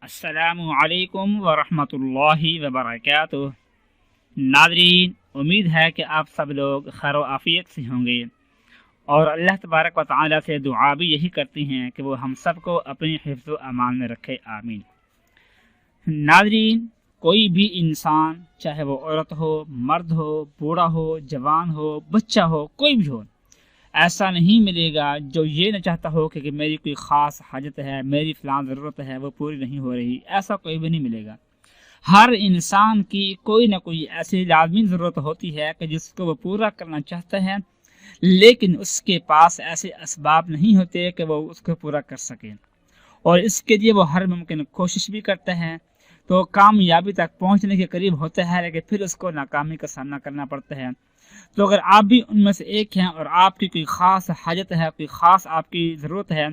السلام علیکم ورحمۃ اللہ وبرکاتہ۔ ناظرین، امید ہے کہ آپ سب لوگ خیر و عافیت سے ہوں گے، اور اللہ تبارک و تعالی سے دعا بھی یہی کرتے ہیں کہ وہ ہم سب کو اپنی حفظ و امان میں رکھے، آمین۔ ناظرین، کوئی بھی انسان، چاہے وہ عورت ہو، مرد ہو، بوڑھا ہو، جوان ہو، بچہ ہو، کوئی بھی ہو، ایسا نہیں ملے گا جو یہ نہ چاہتا ہو کہ میری کوئی خاص حاجت ہے، میری فلاں ضرورت ہے، وہ پوری نہیں ہو رہی۔ ایسا کوئی بھی نہیں ملے گا۔ ہر انسان کی کوئی نہ کوئی ایسی لازمی ضرورت ہوتی ہے کہ جس کو وہ پورا کرنا چاہتا ہے، لیکن اس کے پاس ایسے اسباب نہیں ہوتے کہ وہ اس کو پورا کر سکے، اور اس کے لیے وہ ہر ممکن کوشش بھی کرتا ہے، تو کامیابی تک پہنچنے کے قریب ہوتا ہے، لیکن پھر اس کو ناکامی کا سامنا کرنا پڑتا ہے۔ تو اگر آپ بھی ان میں سے ایک ہیں اور آپ کی کوئی خاص حاجت ہے، کوئی خاص آپ کی ضرورت ہے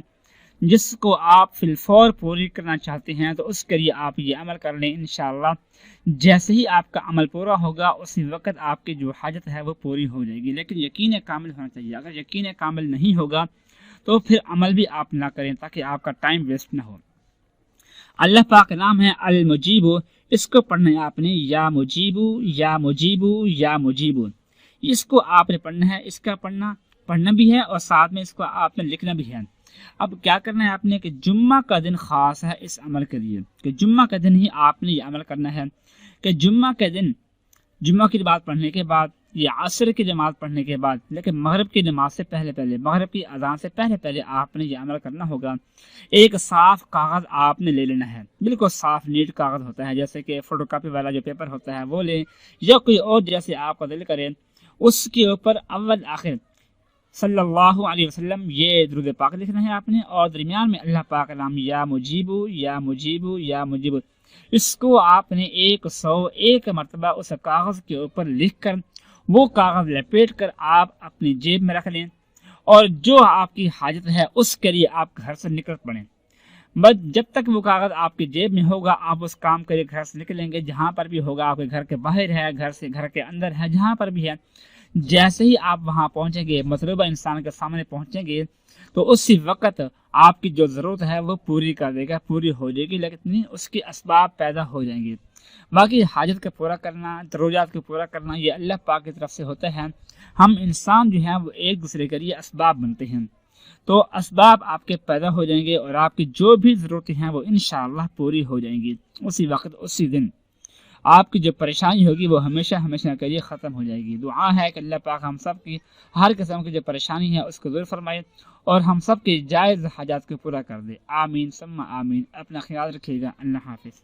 جس کو آپ فی الفور پوری کرنا چاہتے ہیں، تو اس کے لیے آپ یہ عمل کر لیں انشاءاللہ۔ جیسے ہی آپ کا عمل پورا ہوگا، اسی وقت آپ کی جو حاجت ہے وہ پوری ہو جائے گی، لیکن یقین کامل ہونا چاہیے۔ اگر یقین کامل نہیں ہوگا تو پھر عمل بھی آپ نہ کریں، تاکہ آپ کا ٹائم ویسٹ نہ ہو۔ اللہ پاک کا نام ہے المجیب، اس کو پڑھنا ہے آپ نے، یا مجیبو یا مجیبو یا مجیبو، اس کو آپ نے پڑھنا ہے۔ اس کا پڑھنا بھی ہے، اور ساتھ میں اس کو آپ نے لکھنا بھی ہے۔ اب کیا کرنا ہے آپ نے کہ جمعہ کا دن خاص ہے اس عمل کے لیے، کہ جمعہ کا دن ہی آپ نے یہ عمل کرنا ہے، کہ جمعہ کے دن جمعہ کی نماز پڑھنے کے بعد، یا عصر کی نماز پڑھنے کے بعد، لیکن مغرب کی نماز سے پہلے مغرب کی اذان سے پہلے آپ نے یہ عمل کرنا ہوگا۔ ایک صاف کاغذ آپ نے لے لینا ہے، بالکل صاف نیٹ کاغذ ہوتا ہے، جیسے کہ فوٹو کاپی والا جو پیپر ہوتا ہے وہ لیں، یا کوئی اور جیسے آپ کا دل کرے۔ اس کے اوپر اول آخر صلی اللہ علیہ وسلم یہ درود پاک لکھنا ہے آپ نے، اور درمیان میں اللہ پاک کا نام، یا مجیبو یا مجیبو یا مجیبو، اس کو آپ نے 101 مرتبہ اس کاغذ کے اوپر لکھ کر، وہ کاغذ لپیٹ کر آپ اپنی جیب میں رکھ لیں، اور جو آپ کی حاجت ہے اس کے لیے آپ گھر سے نکل پڑیں۔ بس جب تک وہ کاغذ آپ کی جیب میں ہوگا، آپ اس کام کے لیے گھر سے نکلیں گے، جہاں پر بھی ہوگا، آپ کے گھر کے باہر ہے، گھر کے اندر ہے، جہاں پر بھی ہے، جیسے ہی آپ وہاں پہنچیں گے، مطلوبہ انسان کے سامنے پہنچیں گے، تو اسی وقت آپ کی جو ضرورت ہے وہ پوری کر دے گا، پوری ہو جائے گی، لیکن اس کے اسباب پیدا ہو جائیں گے۔ باقی حاجت کا پورا کرنا، ضروریات کو پورا کرنا، یہ اللہ پاک کی طرف سے ہوتا ہے۔ ہم انسان جو ہیں وہ ایک دوسرے کے لیے اسباب بنتے ہیں، تو اسباب آپ کے پیدا ہو جائیں گے، اور آپ کی جو بھی ضرورتیں ہیں وہ انشاءاللہ پوری ہو جائیں گی اسی وقت، اسی دن۔ آپ کی جو پریشانی ہوگی وہ ہمیشہ کے لیے ختم ہو جائے گی۔ دعا ہے کہ اللہ پاک ہم سب کی ہر قسم کی جو پریشانی ہے اس کو دور فرمائے، اور ہم سب کی جائز حاجات کو پورا کر دے، آمین ثم آمین۔ اپنا خیال رکھیے گا، اللہ حافظ۔